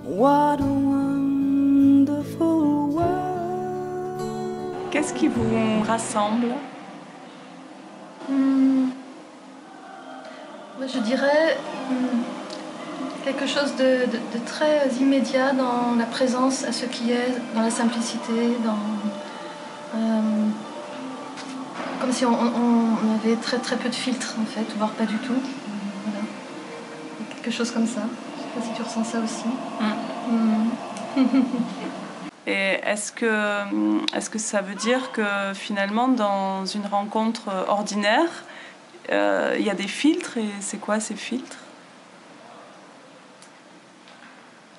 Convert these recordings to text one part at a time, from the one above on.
What a wonderful world. Qu'est-ce qui vous rassemble? Je dirais quelque chose de très immédiat dans la présence à ce qui est, dans la simplicité, comme si on avait très très peu de filtres en fait, voire pas du tout. Voilà. Quelque chose comme ça. Je sais pas si tu ressens ça aussi. Et est-ce que ça veut dire que finalement dans une rencontre ordinaire, il y a des filtres, et c'est quoi ces filtres?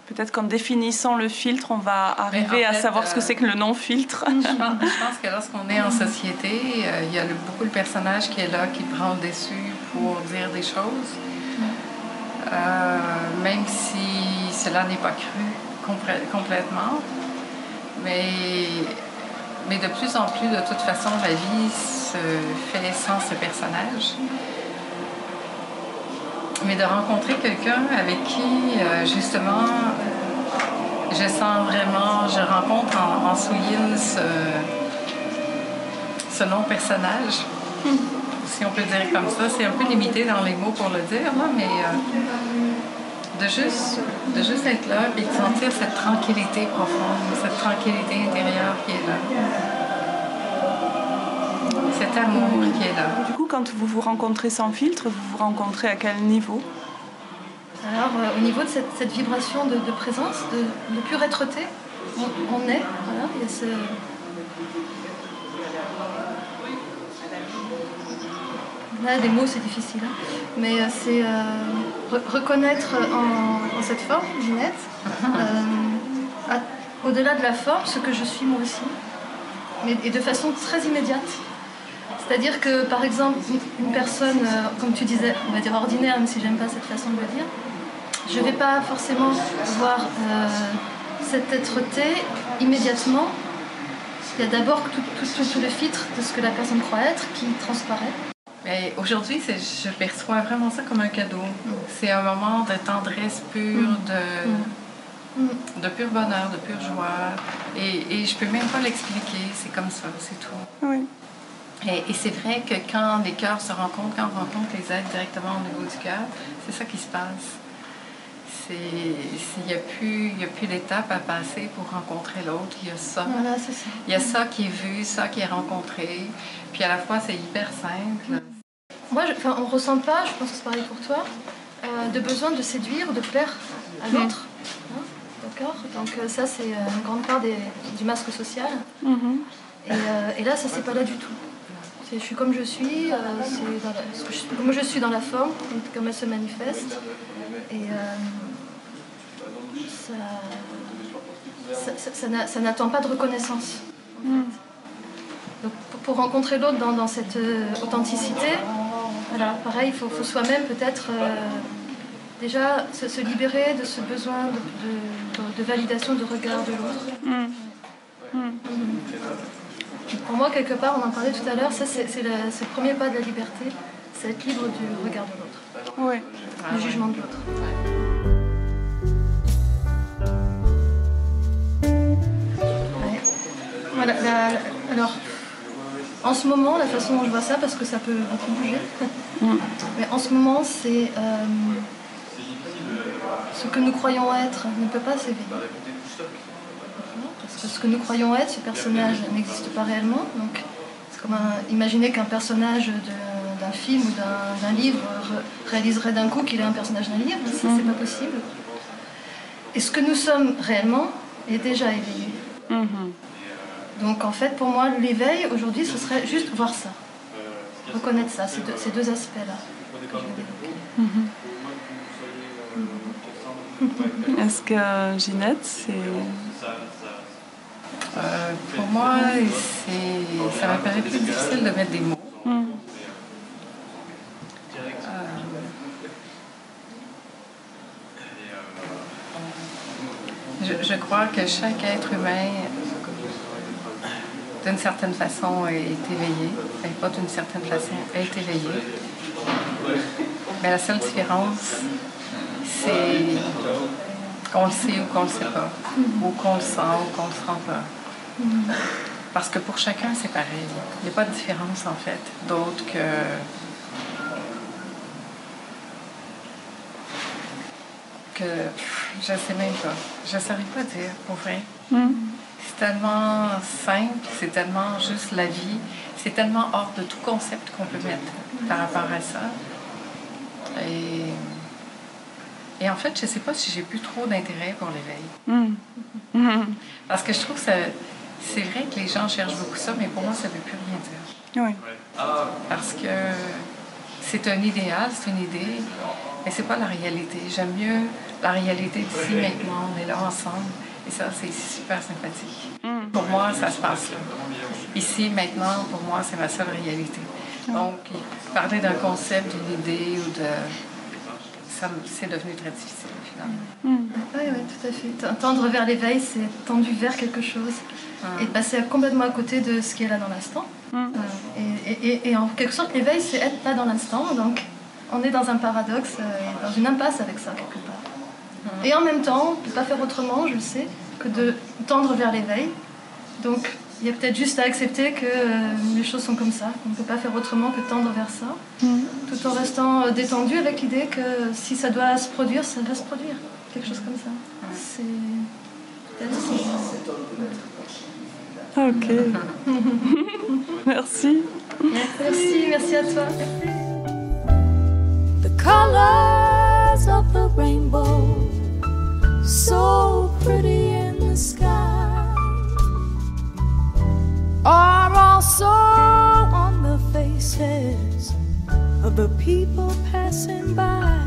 Peut-être qu'en définissant le filtre, on va arriver à savoir ce que c'est que le non-filtre. Je pense que lorsqu'on est en société, il y a beaucoup le personnage qui est là, qui prend le dessus pour dire des choses. Même si cela n'est pas cru complètement. Mais de plus en plus, de toute façon, la vie se fait sans ce personnage. Mais de rencontrer quelqu'un avec qui, justement, je sens vraiment, je rencontre en Souyin ce non-personnage, si on peut dire comme ça. C'est un peu limité dans les mots pour le dire, là, mais de juste être là et de sentir cette tranquillité profonde, cette tranquillité intérieure qui est là. Cet amour qui est là. Du coup, quand vous vous rencontrez sans filtre, vous vous rencontrez à quel niveau? Alors, au niveau de cette vibration de présence, de pure être-té, on est, voilà, il y a ce... Là, des mots, c'est difficile, hein. Mais c'est reconnaître en cette forme, Ginette, au-delà de la forme, ce que je suis moi aussi, et de façon très immédiate. C'est-à-dire que, par exemple, une personne, comme tu disais, on va dire ordinaire, même si j'aime pas cette façon de le dire, je vais pas forcément voir cette être-té immédiatement. Il y a d'abord tout le filtre de ce que la personne croit être qui transparaît. Mais aujourd'hui, je perçois vraiment ça comme un cadeau. C'est un moment de tendresse pure, de pur bonheur, de pure joie. Et je peux même pas l'expliquer, c'est comme ça, c'est tout. Oui. Et c'est vrai que quand les cœurs se rencontrent, quand on rencontre les êtres directement au niveau du cœur, c'est ça qui se passe. Il n'y a plus d'étape à passer pour rencontrer l'autre. Il y a ça. Voilà, c'est ça. Il y a ça qui est vu, ça qui est rencontré. Puis à la fois, c'est hyper simple. Moi, on ne ressent pas, je pense que c'est pareil pour toi, de besoin de séduire ou de plaire à l'autre. Hein, d'accord? Donc ça, c'est une grande part du masque social. Et là, ça, c'est pas là du tout. Je suis comme je suis, comme je suis dans la forme, comme elle se manifeste. Et ça n'attend pas de reconnaissance. En fait. Donc, pour rencontrer l'autre dans cette authenticité, voilà, pareil, il faut soi-même peut-être déjà se libérer de ce besoin de validation de regard de l'autre. Pour moi, quelque part, on en parlait tout à l'heure, ça c'est le premier pas de la liberté, c'est être libre du regard de l'autre, Oui. du jugement de l'autre. Ouais. Voilà, alors, en ce moment, la façon dont je vois ça, parce que ça peut beaucoup bouger, mais en ce moment, c'est ce que nous croyons être ne peut pas s'éveiller. Parce que ce que nous croyons être, ce personnage n'existe pas réellement. Donc, c'est comme imaginer qu'un personnage d'un film ou d'un livre réaliserait d'un coup qu'il est un personnage d'un livre. Ça, c'est pas possible. Et ce que nous sommes réellement est déjà éveillé. Donc, en fait, pour moi, l'éveil, aujourd'hui, ce serait juste voir ça. Reconnaître ça, ces deux aspects-là que je vais développer. Est-ce que Ginette, c'est... Pour moi, ça me paraît plus difficile de mettre des mots. Je crois que chaque être humain, d'une certaine façon, est éveillé. Et pas d'une certaine façon, est éveillé. Mais la seule différence, c'est qu'on le sait ou qu'on le sait pas, ou qu'on le sent ou qu'on le sent pas. Parce que pour chacun, c'est pareil. Il n'y a pas de différence, en fait, d'autre que je sais même pas. Je ne saurais pas dire, pour vrai. C'est tellement simple, c'est tellement juste la vie, c'est tellement hors de tout concept qu'on peut mettre par rapport à ça. Et en fait, je ne sais pas si j'ai plus trop d'intérêt pour l'éveil. Parce que je trouve que c'est vrai que les gens cherchent beaucoup ça, mais pour moi, ça ne veut plus rien dire. Oui. Parce que c'est un idéal, c'est une idée, mais c'est pas la réalité. J'aime mieux la réalité d'ici, maintenant, on est là ensemble. Et ça, c'est super sympathique. Pour moi, ça se passe là. Ici, maintenant, pour moi, c'est ma seule réalité. Donc, parler d'un concept, d'une idée ou de... c'est devenu très difficile, finalement. Oui, tout à fait. Tendre vers l'éveil, c'est tendre vers quelque chose et passer complètement à côté de ce qui est là dans l'instant. Et en quelque sorte, l'éveil, c'est être là dans l'instant. Donc, on est dans un paradoxe, dans une impasse avec ça, quelque part. Et en même temps, on ne peut pas faire autrement, je le sais, que de tendre vers l'éveil. Donc, il y a peut-être juste à accepter que les choses sont comme ça, qu'on ne peut pas faire autrement que tendre vers ça, tout en restant détendu avec l'idée que si ça doit se produire, ça va se produire. Quelque chose comme ça. C'est peut-être ça. Ok. Merci. Merci à toi. The colors of the rainbow, so pretty in the sky, are also on the faces of the people passing by.